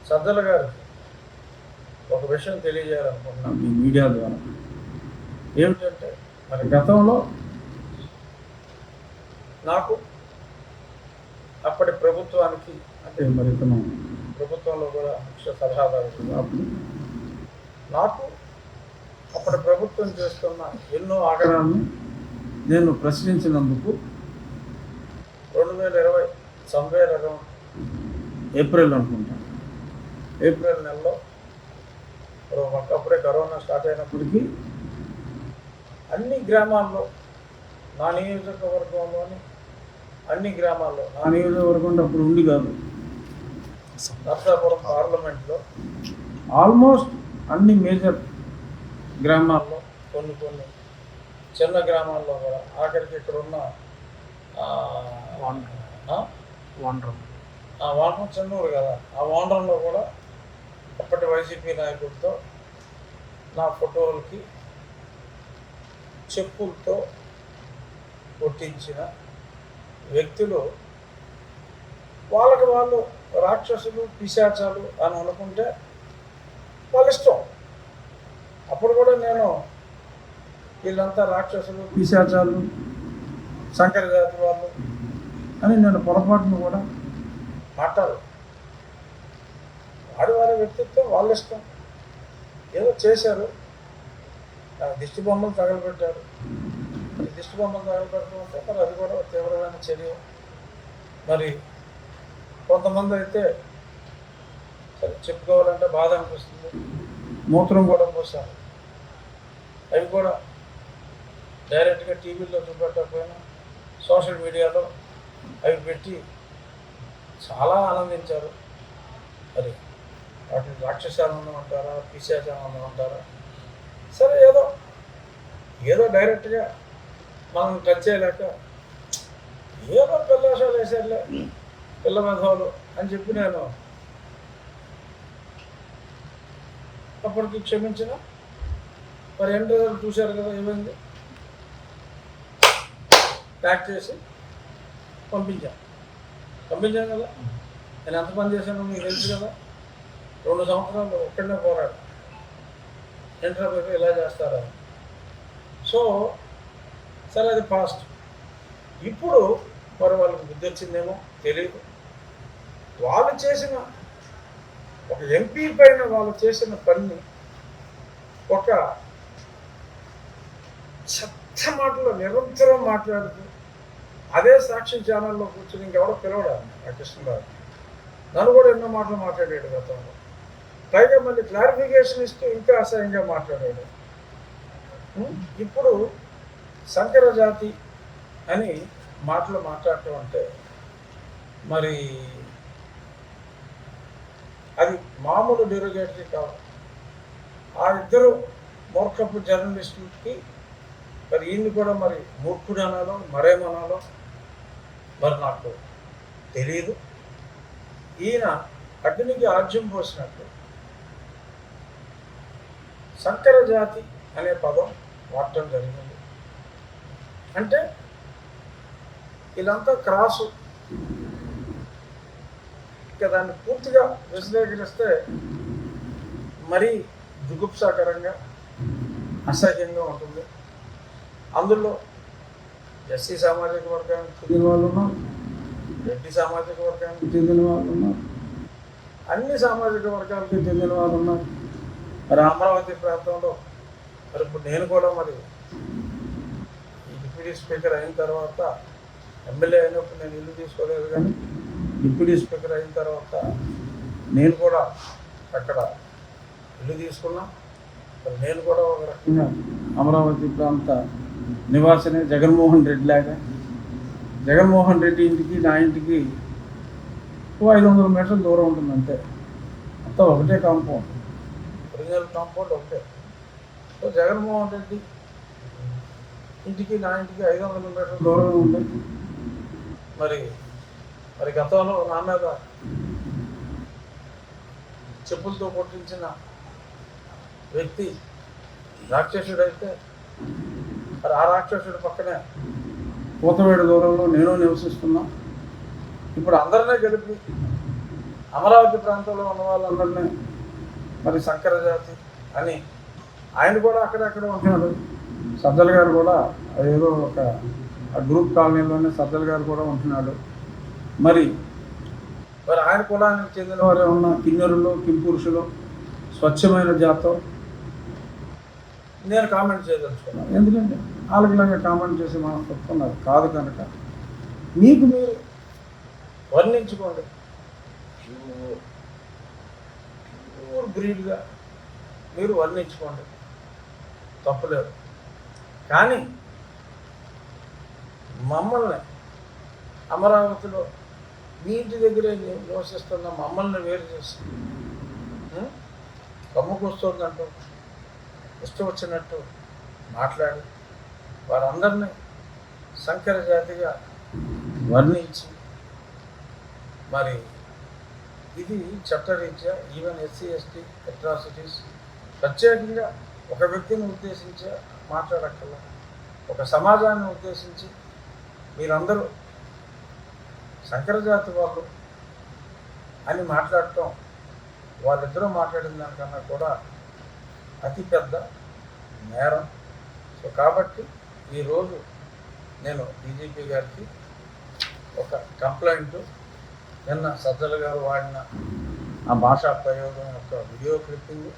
సజ్జల గారికి ఒక విషయం తెలియజేయాలనుకుంటున్నాను మీ మీడియా ద్వారా. ఏమిటంటే మరి గతంలో నాకు అప్పటి ప్రభుత్వానికి అంటే మరి ఇతను ప్రభుత్వంలో కూడా ముఖ్య సలహాదారుడు కాబట్టి నాకు అప్పటి ప్రభుత్వం చేస్తున్న ఎన్నో ఆగడాలను నేను ప్రశ్నించినందుకు 2020 సంవేర్ అరౌండ్ ఏప్రిల్ అనుకుంటా, ఏప్రిల్ నెలలో అప్పుడే కరోనా స్టార్ట్ అయినప్పటికీ అన్ని గ్రామాల్లో నా నియోజకవర్గంలోని అన్ని గ్రామాల్లో, నా నియోజకవర్గం అప్పుడు ఉండి కాదు, నర్సాపురం పార్లమెంట్లో ఆల్మోస్ట్ అన్ని మేజర్ గ్రామాల్లో, కొన్ని చిన్న గ్రామాల్లో కూడా, ఆఖరికి ఇక్కడ ఉన్న వాండ్రం చెన్నూరు కదా, ఆ వాండ్రంలో కూడా అప్పటి వైసీపీ నాయకులతో నా ఫోటోలకి చెప్పులతో కొట్టించిన వ్యక్తులు వాళ్ళకి వాళ్ళు రాక్షసులు పిశాచాలు అని అనుకుంటే వాళ్ళ ఇష్టం. అప్పుడు కూడా నేను వీళ్ళంతా రాక్షసులు పిశాచాలు సంకర జాతి వాళ్ళు అని నేను పొరపాటును కూడా మాట్లాడదు. వారి వ్యక్తిత్వం వాళ్ళ ఇష్టం. ఏదో చేశారు, దిష్టి బొమ్మలు తగలబెట్టారు. దిష్టి బొమ్మలు తగలబెట్టడం అంటే మరి అది కూడా తీవ్రమైన చర్య. మరి కొంతమంది అయితే సరే చెప్పుకోవాలంటే బాధ అనిపిస్తుంది, మూత్రం కూడా పోసారు. అవి కూడా డైరెక్ట్గా టీవీలో చూపెట్టకపోయినా సోషల్ మీడియాలో అవి పెట్టి చాలా ఆనందించారు. మరి వాటిని రాక్షసానందం అంటారా, పిశాచానందం అంటారా, సరే ఏదో డైరెక్ట్గా మనం టచ్ చేయలేక ఏదో పిల్లవేషాలు వేసారులే, పిల్ల మెధవులు అని చెప్పి నేను అప్పటికి క్షమించిన. మరి ఎన్ని రోజులు చూశారు కదా, ఏమైంది, ప్యాక్ చేసి పంపించాను కదా. నేను ఎంత పని చేశానో మీకు తెలుసు కదా. 2 సంవత్సరాలు ఒక్కడనే పోరాడు, ఇంటర్ పేరు ఇలా చేస్తారా. సో సరే అది పాస్ట్. ఇప్పుడు మరి వాళ్ళకి బుద్ధి వచ్చిందేమో తెలియదు. వాళ్ళు చేసిన ఒక ఎంపీ పైన వాళ్ళు చేసిన పని ఒక చెత్త మాటలో నిరంతరం మాట్లాడుతూ అదే సాక్షి ఛానల్లో కూర్చొని ఇంకెవడో పిలవడా కృష్ణరావు, నన్ను కూడా ఎన్నో మాటలు మాట్లాడాడు గతంలో. పైగా మళ్ళీ క్లారిఫికేషన్ ఇస్తూ ఇంకా అసహ్యంగా మాట్లాడాడు. ఇప్పుడు సంకర జాతి అని మాటలు మాట్లాడటం అంటే మరి అది మామూలు డెరోగేటరీ కాదు. ఆ ఇద్దరు మూర్ఖపు జర్నలిస్టులకి మరి ఈయన్ని కూడా మరి మూర్ఖుడు అనాలో మరేమనాలో మరి నాకు తెలియదు. ఈయన అగ్నికి ఆజ్యం పోసినట్టు సంకర జాతి అనే పదం వాడటం జరిగింది. అంటే వీళ్ళంతా క్రాసు. ఇక దాన్ని పూర్తిగా విశ్లేషిస్తే మరీ జుగుప్సాకరంగా అసహ్యంగా ఉంటుంది. అందులో ఎస్సీ సామాజిక వర్గానికి చెందిన వాళ్ళు ఉన్నారు, రెడ్డి సామాజిక వర్గానికి చెందిన వాళ్ళు ఉన్నారు, అన్ని సామాజిక వర్గాలకి చెందిన వాళ్ళు ఉన్నారు. మరి అమరావతి ప్రాంతంలో మరి ఇప్పుడు నేను కూడా మరి డిప్యూటీ స్పీకర్ అయిన తర్వాత, ఎమ్మెల్యే అయినప్పుడు నేను ఇల్లు తీసుకోలేదు, కానీ డిప్యూటీ స్పీకర్ అయిన తర్వాత నేను కూడా అక్కడ ఇల్లు తీసుకున్నా. నేను కూడా ఒక రకంగా అమరావతి ప్రాంత నివాసనే. జగన్మోహన్ రెడ్డి లాగా, జగన్మోహన్ రెడ్డి ఇంటికి నా ఇంటికి 500 మీటర్ల దూరం ఉంటుంది అంతే. అంతా ఒకటే కాంపౌండ్, ఒరిజినల్ కాంపౌండ్ ఒకటే. సో జగన్మోహన్ రెడ్డి ఇంటికి నా ఇంటికి 500 మీటర్ల దూరం ఉంది. మరి గతంలో నా మీద చెప్పులతో కొట్టించిన వ్యక్తి రాక్షసుడైతే మరి ఆ రాక్షసుడి పక్కనే కూతవేడు దూరంలో నేను నివసిస్తున్నా. ఇప్పుడు అందరినీ కలిపి అమరావతి ప్రాంతంలో ఉన్న వాళ్ళందరినీ మరి సంకర జాతి అని ఆయన కూడా అక్కడక్కడ ఉంటున్నాడు. సజ్జల గారు కూడా ఏదో ఒక గ్రూప్ కాలనీలోనే సజ్జల గారు కూడా ఉంటున్నాడు. మరి ఆయన కులానికి చెందిన వారు ఉన్న కిన్నెరులు కింపురుషులు స్వచ్ఛమైన జాతం నేను కామెంట్ చేయదలుచుకున్నాను. ఎందుకంటే వాళ్ళకిలాగా కామెంట్ చేసి మనం చెప్తున్నారు కాదు కనుక మీకు మీరు వర్ణించుకోండి. ప్యూర్ బ్రీడ్గా మీరు వర్ణించుకోండి, తప్పులేదు. కానీ మమ్మల్ని అమరావతిలో మీ ఇంటి దగ్గరే నివసిస్తున్న మమ్మల్ని వేరు చేసి కమ్ముకొస్తుందంటూ ఇష్టం వచ్చినట్టు మాట్లాడి వారందరినీ సంకర జాతిగా వర్ణించి మరి ఇది చట్టరీత్యా ఈవెన్ ఎస్సీ ఎస్టీ అట్రాసిటీస్ ప్రత్యేకంగా ఒక వ్యక్తిని ఉద్దేశించి మాట్లాడక్కర్లా, ఒక సమాజాన్ని ఉద్దేశించి మీరందరూ సంకరజాతి వాళ్ళు అని మాట్లాడటం వాళ్ళిద్దరూ మాట్లాడిన దానికన్నా కూడా అతిపెద్ద నేరం. సో కాబట్టి ఈరోజు నేను డీజీపీ గారికి ఒక కంప్లైంట్, నిన్న సజ్జల గారు వాడిన ఆ భాషా ప్రయోగం యొక్క వీడియో క్లిప్పింగ్,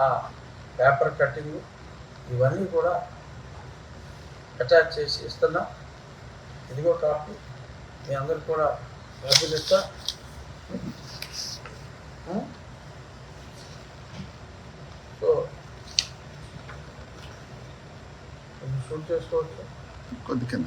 ఆ పేపర్ కట్టింగ్ ఇవన్నీ కూడా అటాచ్ చేసి ఇస్తున్నా. ఇదిగో కాపీ, మీ అందరికి కూడా కాపీలు ఇస్తా. సో షూట్ చేసుకోవచ్చు కొద్దిగా.